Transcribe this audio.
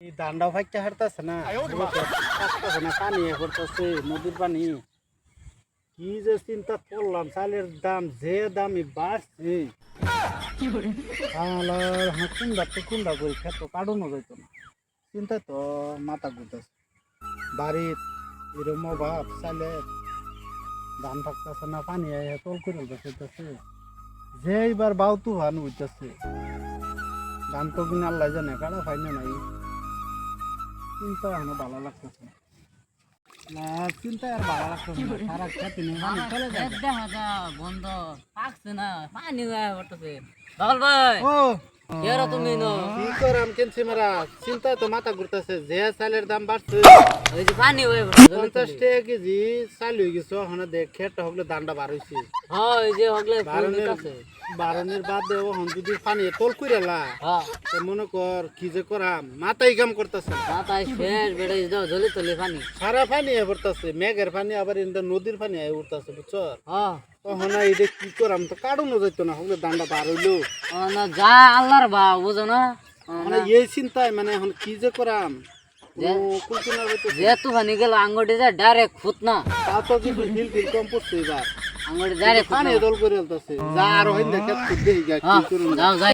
এই ধানটাও ফাইটটা হারতাছে না পাকতাছে না, পানি করতেছে নদীর পানি। কি যে চিন্তা করলাম, চালের দাম যে দামই বাড়ছে কুন্ডা তো কুন্ডা করে খেত কাটানো যেত না। চিন্তায় তো মাথা ঘুরতেছে। বাড়ির এরম অভাব, চালের ধান পাকতেছে না, পানি তল করে বসেছে। যে এইবার বাউ তুফান উঠতেছে, ধান তো কিনে আল্লাহ জানে কাটা ফাইনে নাই। চিন্তা এখনো ভালো লাগতেছে না, চিন্তা আর ভালো লাগতেছে না। সারা খেতে নিয়ে পানি চলে যায়। বন্ধ পাকছে না, পানি পড়তেছে। বাবল ভাই, ও এরা তুমি নো কি করাম কেনছি মারা, চিন্তায় তো মাথা ঘুরতেছে। যে চালের দাম বাড়ছে, ওই যে পানি হয়ে 50 টাকা কেজি চাল হয়ে গেছে। ওখানে দেখ খেটটা হকলে দানটা বার হয়েছে। হ্যাঁ, ওই যে হগলে বারণের বাদ দেব যদি পানি তল কইরালা, হ্যাঁ মনে কর কি যে করাম, মাথায় কাম করতেছে। তাই শেষ বেড়ে দাও জলি তলি পানি। সারা পানি পড়তেছে, মেঘের পানি আবার ইন্দা নদীর পানি উঠতেছে, বুঝছো? হ্যাঁ তখন এটা কি করাম, তো কাটানো যাইতো না, হলে দানটা বার হইলো। না যা আল্লাহর বা বুঝো না। মানে এই চিন্তায় মানে এখন কি যে করাম, যেহেতু পানি গেল আঙ্গুটি যায় ডাইরেক্ট ফুট না, তা তো কিন্তু ফিল কম পড়ছে। এবার আঙ্গুটি ডাইরেক্ট পানি দল করে যা আরো হয় না, খেত দেখি কি করুন। যাও যাই।